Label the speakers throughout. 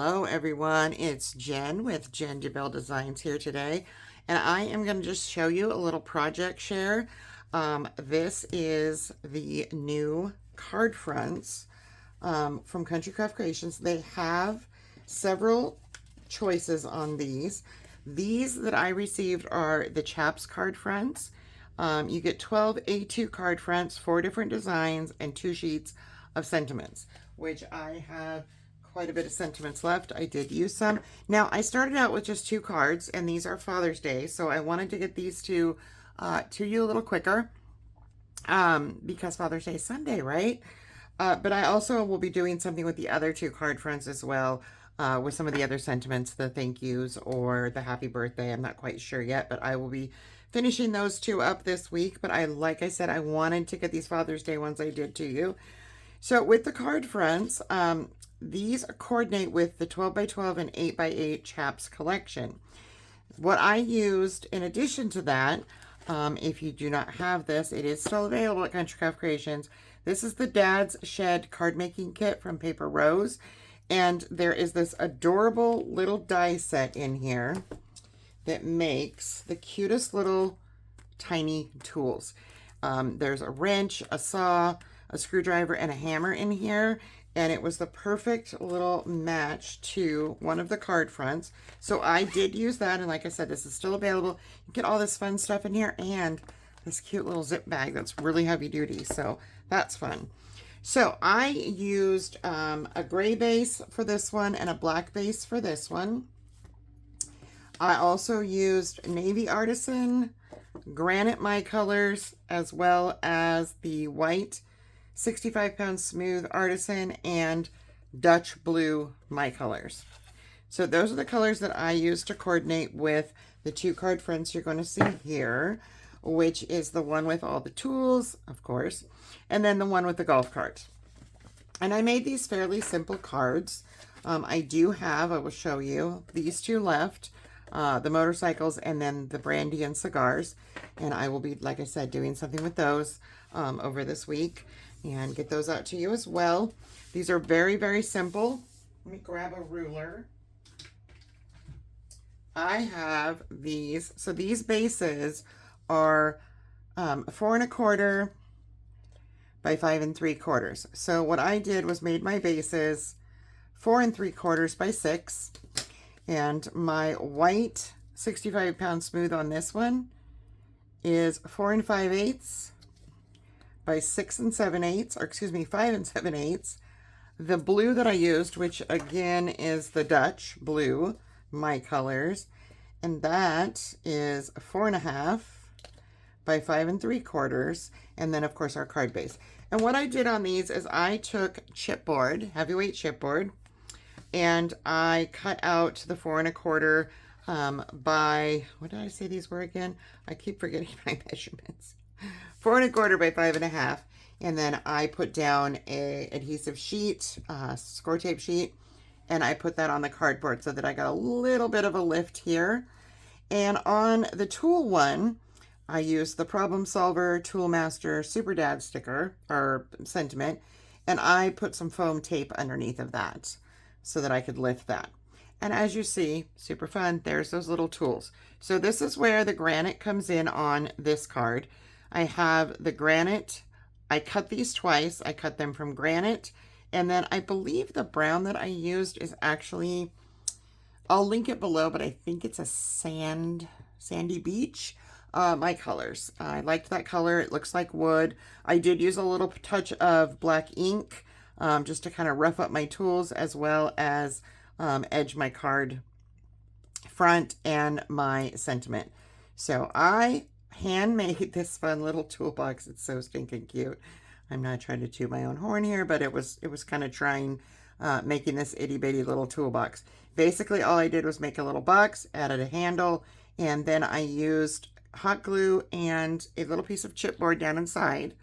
Speaker 1: Hello everyone, it's Jen with Jen DeBell Designs here today, and I am going to just show you a little project share. This is the new card fronts from Country Craft Creations. They have several choices on these. These that I received are the Chaps card fronts. You get 12 A2 card fronts, 4 different designs, and 2 sheets of sentiments, which I have quite a bit of sentiments left. I did use some. Now, I started out with just 2 cards, and these are Father's Day, so I wanted to get these to you a little quicker because Father's Day is Sunday, right? But I also will be doing something with the other 2 card fronts as well, with some of the other sentiments, the thank yous or the happy birthday. I'm not quite sure yet, but I will be finishing those 2 up this week. But like I said, I wanted to get these Father's Day ones I did to you. So with the card fronts, these coordinate with the 12 by 12 and 8 by 8 Chaps collection. What I used in addition to that, if you do not have this, it is still available at Country Craft Creations. This is the Dad's Shed card making kit from Paper Rose. And there is this adorable little die set in here that makes the cutest little tiny tools. There's a wrench, a saw, a screwdriver, and a hammer in here. And it was the perfect little match to one of the card fronts. So I did use that. And like I said, this is still available. You get all this fun stuff in here and this cute little zip bag that's really heavy duty. So that's fun. So I used a gray base for this one and a black base for this one. I also used Navy Artisan, Granite My Colors, as well as the white 65-pound smooth Artisan and Dutch Blue My Colors. So those are the colors that I used to coordinate with the 2 card fronts you're going to see here, which is the one with all the tools, of course, and then the one with the golf carts. And I made these fairly simple cards. I will show you these 2 left, the motorcycles and then the brandy and cigars. And I will be, like I said, doing something with those over this week and get those out to you as well. These are very, very simple. Let me grab a ruler. I have these. So these bases are 4 1/4 by 5 3/4. So what I did was made my bases 4 3/4 by 6. And my white 65-pound smooth on this one is 4 5/8 by 6 7/8, or excuse me, 5 7/8. The blue that I used, which again is the Dutch Blue, My Colors, and that is 4 1/2 by 5 3/4, and then of course our card base. And what I did on these is I took chipboard, heavyweight chipboard, and I cut out the 4 1/4 by, what did I say these were again? I keep forgetting my measurements. 4 1/4 by 5 1/2, and then I put down a adhesive sheet, score tape sheet, and I put that on the cardboard so that I got a little bit of a lift here. And on the tool one, I used the Problem Solver Tool Master Super Dad sticker or sentiment, and I put some foam tape underneath of that so that I could lift that. And as you see, super fun, there's those little tools. So this is where the granite comes in on this card. I have the granite. I cut these twice. I cut them from granite. And then I believe the brown that I used is actually, I'll link it below, but I think it's a sandy beach. My colors. I liked that color. It looks like wood. I did use a little touch of black ink just to kind of rough up my tools, as well as edge my card front and my sentiment. So I handmade this fun little toolbox. It's so stinking cute. I'm not trying to toot my own horn here, but it was kind of trying making this itty bitty little toolbox. Basically all I did was make a little box, added a handle, and then I used hot glue and a little piece of chipboard down inside,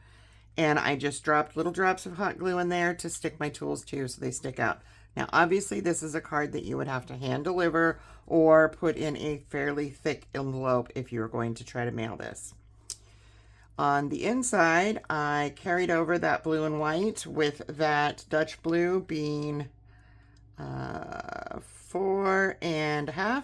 Speaker 1: and I just dropped little drops of hot glue in there to stick my tools to so they stick out. Now obviously this is a card that you would have to hand deliver or put in a fairly thick envelope if you were going to try to mail this. On the inside, I carried over that blue and white with that Dutch blue being 4.5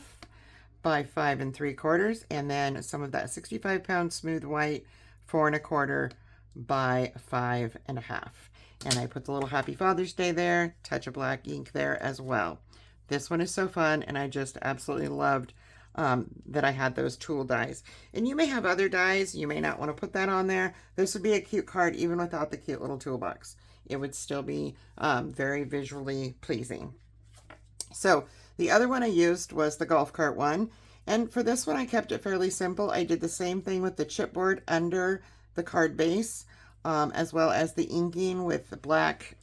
Speaker 1: by 5 3/4, and then some of that 65-pound smooth white, 4 1/4 by 5.5. And I put the little Happy Father's Day there, touch of black ink there as well. This one is so fun, and I just absolutely loved that I had those tool dies. And you may have other dies. You may not want to put that on there. This would be a cute card even without the cute little toolbox. It would still be very visually pleasing. So the other one I used was the golf cart one. And for this one, I kept it fairly simple. I did the same thing with the chipboard under the card base, as well as the inking with the black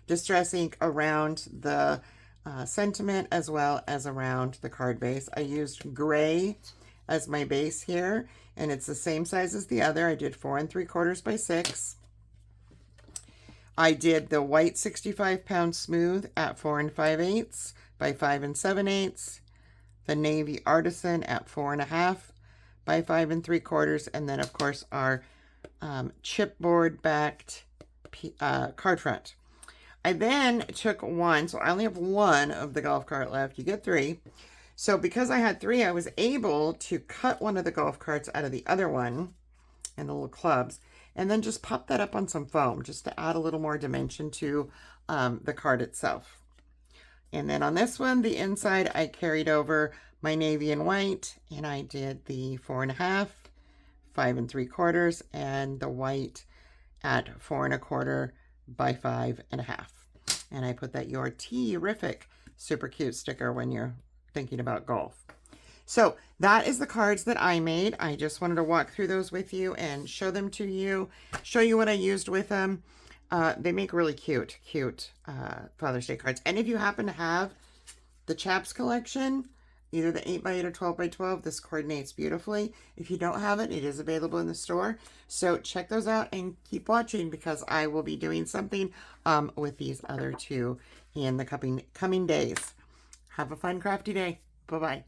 Speaker 1: distress ink around the sentiment as well as around the card base. I used gray as my base here, and it's the same size as the other. I did 4 3/4 by 6. I did the white 65-pound smooth at 4 5/8 by 5 7/8. The navy artisan at 4.5 by 5 3/4, and then of course our chipboard backed card front. I then took one, so I only have one of the golf cart left. You get 3. So because I had 3, I was able to cut one of the golf carts out of the other one and the little clubs, and then just pop that up on some foam just to add a little more dimension to the card itself. And then on this one, the inside, I carried over my navy and white, and I did the 4.5, 5 3/4, and the white at 4 1/4 by 5.5. And I put that Your Terrific super cute sticker when you're thinking about golf. So that is the cards that I made. I just wanted to walk through those with you and show them to you, show you what I used with them. They make really cute Father's Day cards. And if you happen to have the Chaps collection, either the 8x8 or 12x12, this coordinates beautifully. If you don't have it, it is available in the store. So check those out and keep watching, because I will be doing something with these other two in the coming days. Have a fun crafty day. Bye-bye.